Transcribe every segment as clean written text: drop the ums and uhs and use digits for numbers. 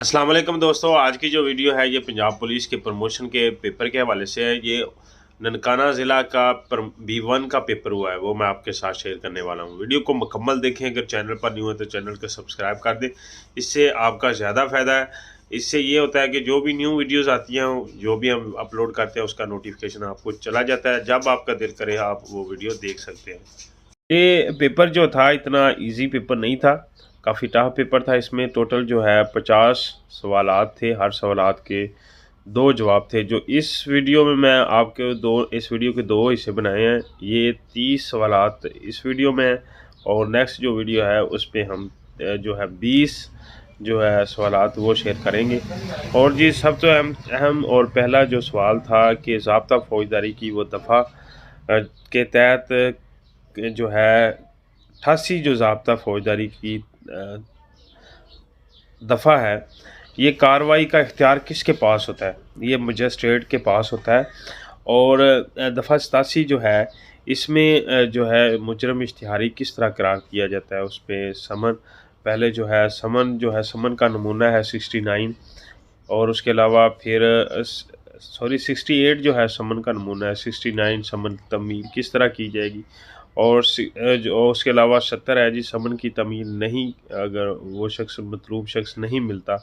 अस्सलाम वालेकुम दोस्तों, आज की जो वीडियो है ये पंजाब पुलिस के प्रमोशन के पेपर के हवाले से है। ये ननकाना ज़िला का B1 का पेपर हुआ है, वो मैं आपके साथ शेयर करने वाला हूँ। वीडियो को मुकम्मल देखें। अगर चैनल पर न्यू है तो चैनल को सब्सक्राइब कर दें, इससे आपका ज़्यादा फ़ायदा है। इससे ये होता है कि जो भी न्यू वीडियोज़ आती हैं, जो भी हम अपलोड करते हैं, उसका नोटिफिकेशन आपको चला जाता है। जब आपका दिल करे आप वो वीडियो देख सकते हैं। ये पेपर जो था इतना इजी पेपर नहीं था, काफ़ी टफ पेपर था। इसमें टोटल जो है 50 सवालात थे, हर सवालात के 2 जवाब थे। जो इस वीडियो में मैं आपके इस वीडियो के 2 हिस्से बनाए हैं। ये 30 सवालात इस वीडियो में हैं और नेक्स्ट जो वीडियो है उस पे हम जो है 20 जो है सवालात वो शेयर करेंगे। और जी सबसे अहम और पहला जो सवाल था कि ज़ाब्ता फ़ौजदारी की वो दफ़ा के तहत जो है 88 जो ज़ाब्ता फ़ौजदारी की दफ़ा है, ये कार्रवाई का इख्तियार किसके पास होता है? ये मजिस्ट्रेट के पास होता है। और दफ़ा 87 जो है इसमें जो है मुजरम इश्तिहारी किस तरह करार किया जाता है, उस पे समन पहले जो है समन का नमूना है 69। और उसके अलावा फिर 68 जो है समन का नमूना है। 69 समन की तमील किस तरह की जाएगी। और जो उसके अलावा 70 है जी, समन की तमील नहीं, अगर वो शख्स मतलूब शख्स नहीं मिलता।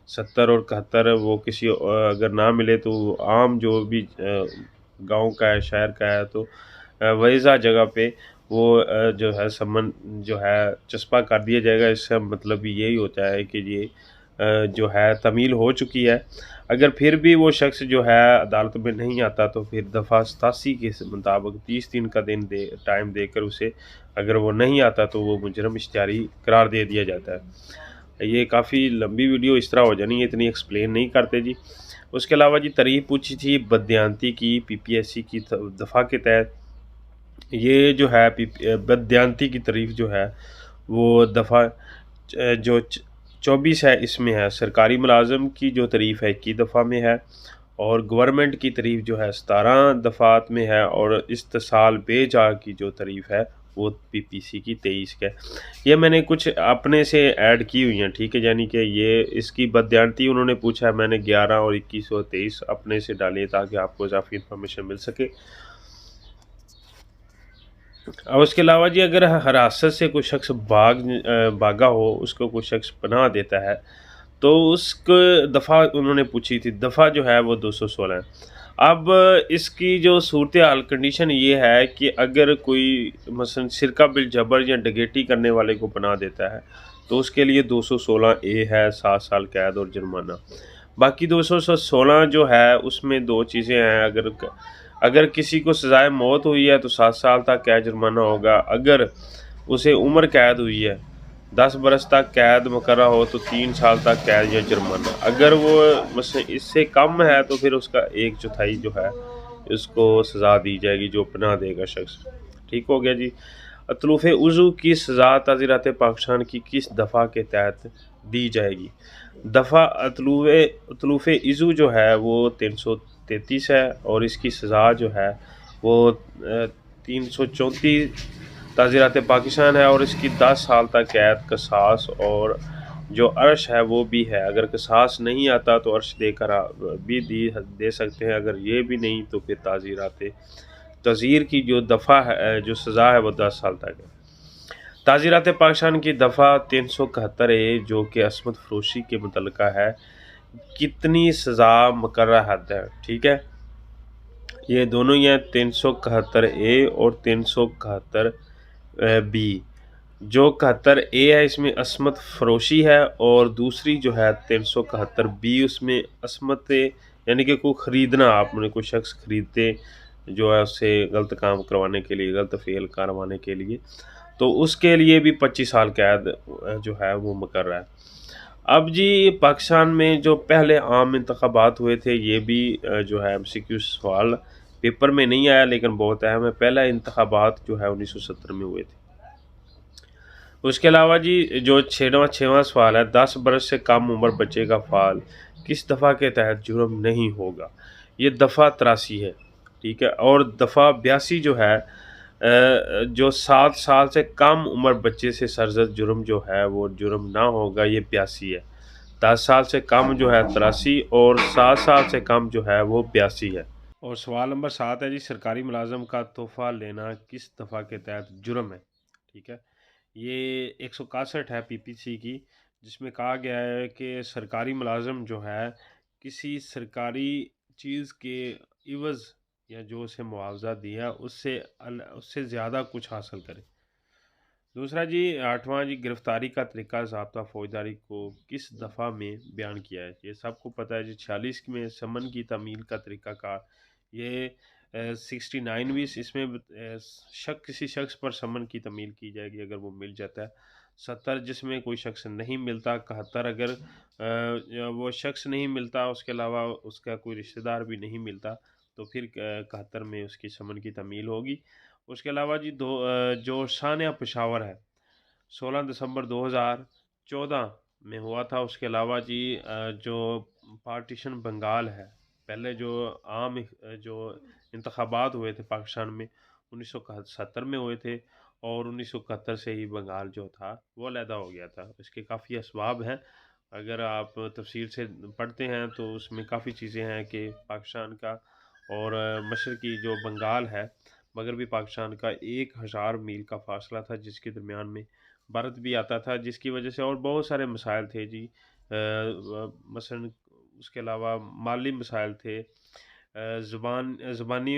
70 और 71 वो किसी अगर ना मिले तो आम जो भी गांव का है, शहर का है, तो वहीज़ा जगह पे वो जो है समन जो है चस्पा कर दिया जाएगा। इसका मतलब यही होता है कि ये जो है तमील हो चुकी है। अगर फिर भी वो शख्स जो है अदालत में नहीं आता तो फिर दफ़ा 87 के मुताबिक 30 दिन का टाइम देकर उसे, अगर वो नहीं आता तो वो मुजरम इश्तिहारी करार दे दिया जाता है। ये काफ़ी लंबी वीडियो इस तरह हो जानी है, इतनी एक्सप्लेन नहीं करते जी। उसके अलावा जी तारीफ़ पूछी थी बदयांती की PPSC की दफ़ा के तहत। ये जो है बदयांती की तारीफ़ जो है वो दफ़ा जो 24 है इसमें है। सरकारी मुलाज़िम की जो तारीफ़ है 21 दफ़ा में है। और गवर्नमेंट की तारीफ़ जो है 17 दफ़ात में है। और इस्तिसाल बेजा की जो तारीफ़ है वो PPC की 23 का है। ये मैंने कुछ अपने से ऐड की हुई हैं, ठीक है, यानी कि ये इसकी बदयांती उन्होंने पूछा है, मैंने 11 और 21 और 23 अपने से डाले ताकि आपको इजाफी इन्फॉर्मेशन मिल सके। और उसके अलावा जी अगर हिरासत से कोई शख्स भागा हो, उसको कोई शख्स पनाह देता है, तो उसको दफ़ा उन्होंने पूछी थी, दफ़ा जो है वो 216 है। अब इसकी जो सूरत हाल कंडीशन ये है कि अगर कोई मसलन शिरका बिल जबर या डकैती करने वाले को पनाह देता है तो उसके लिए 216A है, 7 साल कैद और जुर्माना। बाकी 216 जो है उसमें 2 चीज़ें हैं। अगर किसी को सज़ाए मौत हुई है तो 7 साल तक कैद जुर्माना होगा। अगर उसे उम्र कैद हुई है, 10 बरस तक कैद मुकर्रर हो तो 3 साल तक कैद या जुर्माना। अगर वो इससे कम है तो फिर उसका 1/4 जो है उसको सज़ा दी जाएगी, जो पनाह देगा शख्स। ठीक हो गया जी। अतलूफ़ उज़ू की सज़ा ताज़ीरात पाकिस्तान की किस दफ़ा के तहत दी जाएगी? दफ़ा अतलूफ़ इज़ू जो है वो 333 है और इसकी सज़ा जो है वो 334 ताज़ीरात पाकिस्तान है। और इसकी 10 साल तक कैद, कसास और जो अर्श है वो भी है। अगर कसास नहीं आता तो अर्श देकर भी दे सकते हैं। अगर ये भी नहीं तो फिर तज़ीर की जो दफ़ा है, जो सज़ा है वो 10 साल तक है। ताज़ीरात पाकिस्तान की दफ़ा 371 जो कि असमत फरोशी के मुतल्लिक़ा है, कितनी सज़ा मुकर्रर हद है, ठीक है। ये दोनों ही हैं 371A और 371B। जो 71A है इसमें असमत फरोशी है और दूसरी जो है 371B उसमें असमत यानी कि कोई ख़रीदना, आपने कोई शख्स ख़रीदते जो है उससे गलत काम करवाने के लिए, गलत फ़ेल करवाने के लिए, तो उसके लिए भी 25 साल कैद जो है वो मुकर्रर है। अब जी पाकिस्तान में जो पहले आम इंतखाबात हुए थे, ये भी जो है MCQ सवाल पेपर में नहीं आया लेकिन बहुत अहम है। पहला इंतखाबात जो है 1970 में हुए थे। उसके अलावा जी जो छठवां सवाल है, 10 बरस से कम उम्र बच्चे का फ़ाल किस दफ़ा के तहत जुर्म नहीं होगा? ये दफ़ा 83 है, ठीक है। और दफ़ा 82 जो है जो 7 साल से कम उम्र बच्चे से सरज़द जुर्म जो है वो जुर्म ना होगा, ये 82 है। 10 साल से कम जो है 83 और 7 साल से कम जो है वो 82 है। और सवाल नंबर 7 है जी, सरकारी मुलाजम का तोहफ़ा लेना किस दफ़ा के तहत जुर्म है? ठीक है, ये 161 है पीपीसी की, जिसमें कहा गया है कि सरकारी मुलाजम जो है किसी सरकारी चीज़ के इवज़ या जो उसे मुआवजा दिया उससे ज़्यादा कुछ हासिल करे। दूसरा जी, 8वां जी, गिरफ्तारी का तरीका ज़ाब्ता फ़ौजदारी को किस दफ़ा में बयान किया है? ये सबको पता है जी, 46 में समन की तामील का तरीक़ाकार, ये 69वीं इसमें किसी शख्स पर समन की तामील की जाएगी अगर वो मिल जाता है। 70 जिसमें कोई शख्स नहीं मिलता। 71 अगर वो शख्स नहीं मिलता, उसके अलावा उसका कोई रिश्तेदार भी नहीं मिलता, तो फिर 71 में उसकी समन की तामील होगी। उसके अलावा जी जो शान पेशावर है 16 दिसंबर 2014 में हुआ था। उसके अलावा जी जो पार्टीशन बंगाल है, पहले जो जो इंतखाबात हुए थे पाकिस्तान में 1970 में हुए थे, और 1971 से ही बंगाल जो था वो अलहदा हो गया था। इसके काफ़ी असबाब हैं, अगर आप तफसील से पढ़ते हैं तो उसमें काफ़ी चीज़ें हैं कि पाकिस्तान का और मशरक़ी जो बंगाल है, मगरबी पाकिस्तान का 1000 मील का फ़ासला था, जिसके दरमियान में भारत भी आता था, जिसकी वजह से और बहुत सारे मसाइल थे जी। मसलन उसके अलावा माली मसाइल थे, ज़ुबानी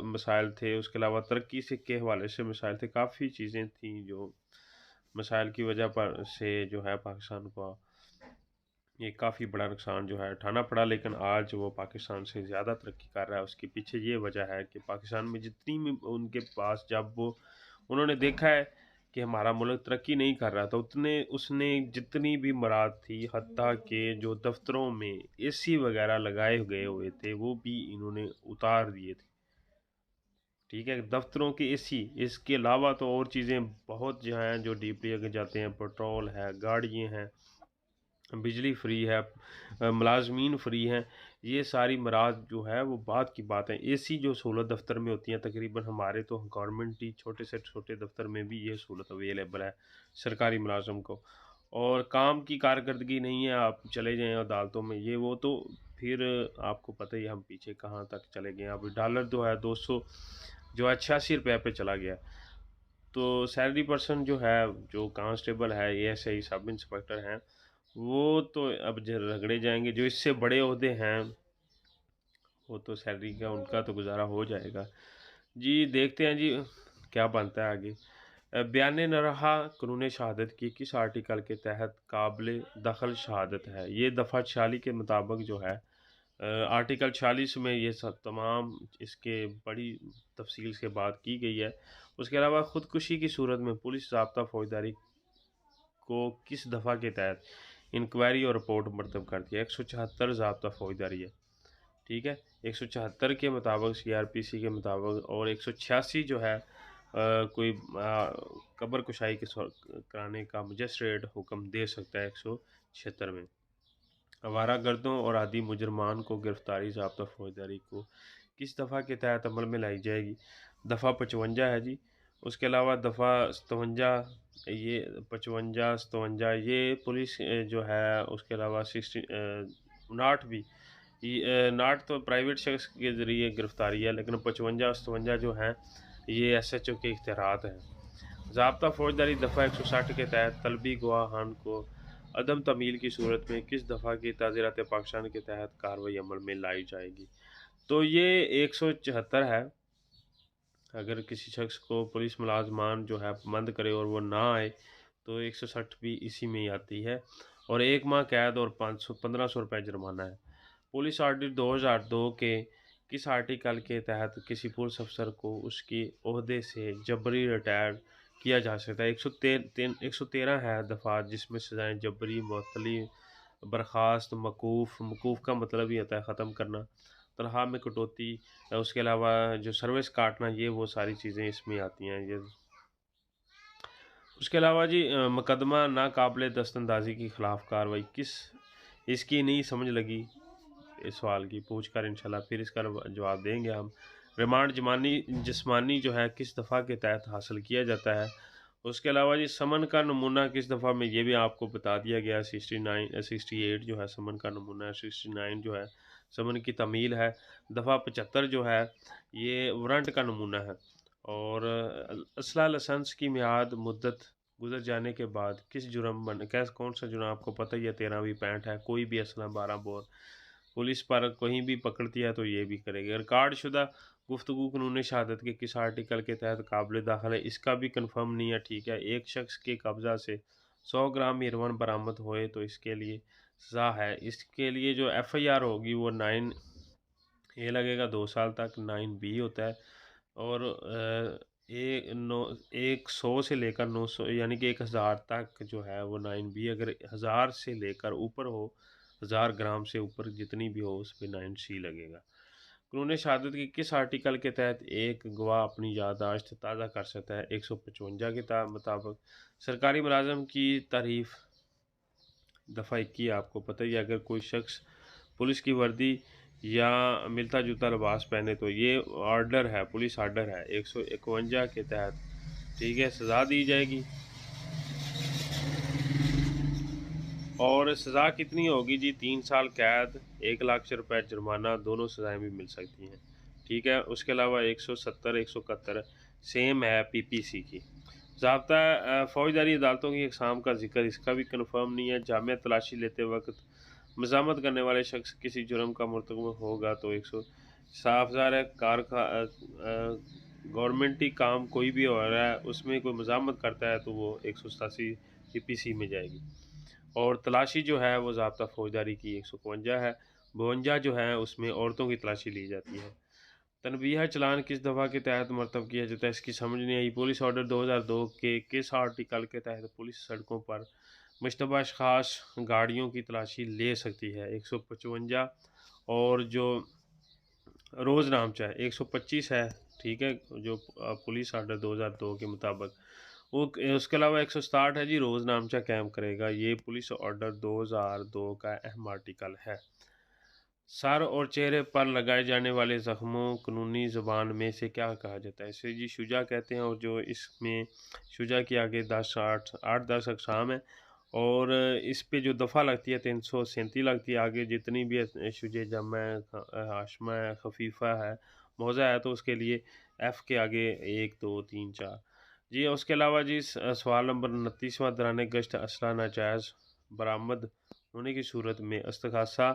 मसाइल थे, उसके अलावा तरक्की से के हवाले से मसाइल थे, काफ़ी चीज़ें थीं जो मसाइल की वजह पर से जो है पाकिस्तान को ये काफ़ी बड़ा नुकसान जो है उठाना पड़ा। लेकिन आज वो पाकिस्तान से ज़्यादा तरक्की कर रहा है। उसके पीछे ये वजह है कि पाकिस्तान में जितनी भी उनके पास, जब वो उन्होंने देखा है कि हमारा मुल्क तरक्की नहीं कर रहा, तो उतने उसने जितनी भी मुराद थी, हत्ता के जो दफ्तरों में एसी वगैरह लगाए गए हुए थे वो भी इन्होंने उतार दिए थे। ठीक है, दफ्तरों के एसी, इसके अलावा तो और चीज़ें बहुत जो हैं जो डीपली अगर जाते हैं, पेट्रोल है, गाड़ियाँ हैं, बिजली फ्री है, मुलाजमीन फ्री हैं। ये सारी मराज जो है वो बात की बात है। एसी जो सहूलत दफ्तर में होती हैं, तकरीबन हमारे तो गवर्नमेंट ही छोटे से छोटे दफ्तर में भी ये सहूलत अवेलेबल है सरकारी मुलाजम को। और काम की कारकर्दगी नहीं है, आप चले जाएँ अदालतों में, ये वो तो फिर आपको पता ही है हम पीछे कहाँ तक चले गए हैं। अभी डॉलर जो है 200 जो है 86 रुपये पे चला गया। तो सैलरी पर्सन जो है, जो कांस्टेबल है, एएसआई, सब इंस्पेक्टर हैं, वो तो अब रगड़े जाएंगे। जो इससे बड़े ओहदे हैं वो तो सैलरी का उनका तो गुजारा हो जाएगा जी। देखते हैं जी क्या बनता है आगे। बयान न रहा कानून शहादत की किस आर्टिकल के तहत काबिल दखल शहादत है? ये दफ़ा 46 के मुताबिक जो है, आर्टिकल 46 में ये सब तमाम इसके बड़ी तफसील से बात की गई है। उसके अलावा ख़ुदकुशी की सूरत में पुलिस ज़ाब्ता फ़ौजदारी को किस दफ़ा के तहत इंक्वायरी और रिपोर्ट मरतब कर दिया? 174 ज़ाब्ता फ़ौजदारी है। ठीक है, 174 के मुताबिक, सीआरपीसी के मुताबिक, और 186 जो है कोई कब्र कुशाई के कराने का मजिस्ट्रेट हुक्म दे सकता है 176 में। आवारा गर्दों और आदि मुजरमान को गिरफ्तारी ज़ाब्ता फ़ौजदारी को किस दफ़ा के तहत अमल में लाई जाएगी? दफ़ा 55 है जी। उसके अलावा दफ़ा 57, ये 55, 57 ये पुलिस जो है, उसके अलावा 59 भी, ये 59 तो प्राइवेट शख्स के ज़रिए गिरफ्तारी है, लेकिन 55 57 जो हैं ये एसएचओ के इख्तियारात हैं। ज़ाब्ता फ़ौजदारी दफ़ा 160 के तहत तलबी गवाहान को अदम तमील की सूरत में किस दफ़ा की ताज़ीरात पाकिस्तान के तहत कार्रवाई अमल में लाई जाएगी? तो ये 174 है। अगर किसी शख्स को पुलिस मुलाजमान जो है पाबंद करे और वो ना आए, तो 160 भी इसी में ही आती है, और 1 माह कैद और 1500 रुपये जुर्माना है। पुलिस ऑडिट 2002 के किस आर्टिकल के तहत किसी पुलिस अफसर को उसके ओहदे से जबरी रिटायर किया जा सकता है? 113 है दफ़ात, जिसमें सज़ाएँ जबरी, मुअत्तली, बर्खास्त, मकूफ़ का मतलब ही होता है ख़त्म करना, तनख्वाह में कटौती, उसके अलावा जो सर्विस काटना, ये वो सारी चीज़ें इसमें आती हैं। ये उसके अलावा जी मुकदमा नाकाबिले दस्तंदाजी के ख़िलाफ़ कार्रवाई किस, इसकी नहीं समझ लगी इस सवाल की, पूछ कर इंशाल्लाह फिर इसका जवाब देंगे हम। रिमांड जिस्मानी जो है किस दफ़ा के तहत हासिल किया जाता है? उसके अलावा जी समन का नमूना किस दफ़ा में, ये भी आपको बता दिया गया। 68 जो है समन का नमूना है, 69 जो है समन की तमील है, दफ़ा 75 जो है ये वारंट का नमूना है। और असला लाइसेंस की मियाद मुद्दत गुजर जाने के बाद किस जुर्म बन कैस कौन सा जुर्म आपको पता ही है, 13वीं पैंट है, कोई भी असला 12 बोर पुलिस पर कहीं भी पकड़ती है तो ये भी करेगी। रिकॉर्डशुदा गुफ्तगू कानून शहादत के किस आर्टिकल के तहत काबिल दाखिल है, इसका भी कन्फर्म नहीं है। ठीक है, एक शख्स के कब्ज़ा से 100 ग्राम हेरोइन बरामद होए तो इसके लिए सज़ा है। इसके लिए जो FIR होगी वो 9 ए लगेगा 2 साल तक, 9 B होता है। और ए नौ 100 से लेकर 900 यानी कि 1000 तक जो है वो 9 B, अगर 1000 से लेकर ऊपर हो, 1000 ग्राम से ऊपर जितनी भी हो, उस पे 9 C लगेगा। कानून शहादत के किस आर्टिकल के तहत एक गवाह अपनी याददाश्त ताज़ा कर सकता है? 155 के मुताबिक। सरकारी मुलाजम की तारीफ दफ़ा 21 आपको पता ही है, अगर कोई शख्स पुलिस की वर्दी या मिलता जुलता लिबास पहने तो ये ऑर्डर है, पुलिस ऑर्डर है 151 के तहत, ठीक है, सज़ा दी जाएगी। और सज़ा कितनी होगी जी? 3 साल कैद, 1 लाख रुपए जुर्माना, दोनों सज़ाएं भी मिल सकती हैं। ठीक है, उसके अलावा 170 171 सेम है PPC की। ज़ाब्ता फ़ौजदारी अदालतों की अक़साम का जिक्र, इसका भी कन्फर्म नहीं है। जामिया तलाशी लेते वक्त मज़ामत करने वाले शख्स किसी जुर्म का मुर्तकब होगा तो 100 साफ ज़ाहिर है कार का गवर्नमेंटी काम कोई भी हो रहा है उसमें कोई मज़ामत करता है तो वो 187 PPC में जाएगी। और तलाशी जो है वो ज़ाब्ता फ़ौजदारी की 152 है। 52 जो है उसमें औरतों की तलाशी ली जाती है। तनबीहा चालान किस दफ़ा के तहत मरतब किया जाता है, इसकी समझ नहीं आई। पुलिस ऑर्डर 2002 के किस आर्टिकल के तहत पुलिस सड़कों पर मुश्तबा अशख़ास गाड़ियों की तलाशी ले सकती है? 155। और जो रोज़ नामचा है 125 है। ठीक है, जो पुलिस ऑर्डर 2002 के मुताबिक। वो उसके अलावा 167 है जी, रोज़ नामचा कैम करेगा, ये पुलिस ऑर्डर 2002 का अहम आर्टिकल है। सर और चेहरे पर लगाए जाने वाले ज़ख्मों कानूनी ज़ुबान में से क्या कहा जाता है? इसे जी शुजा कहते हैं। और जो इसमें शुजा के आगे 8-10 अक़साम है। और इस पे जो दफ़ा लगती है 337 लगती है। आगे जितनी भी शुजे जमा है, हाशमा है, खफीफ़ा है, मौज़ा है, तो उसके लिए F के आगे 1 2 3 4 जी। उसके अलावा जी सवाल नंबर 29वां, दौरान गश्त असला नाजायज़ बरामद होने की सूरत में इस्तिग़ासा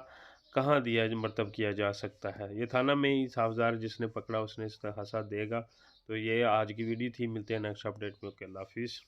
कहाँ दिया मरतब किया जा सकता है? ये थाना में ही साहबज़ार जिसने पकड़ा उसने इस्तिग़ासा देगा। तो ये आज की वीडियो थी, मिलते हैं नेक्स्ट अपडेट में। ओके, अल्लाह हाफ़िज़।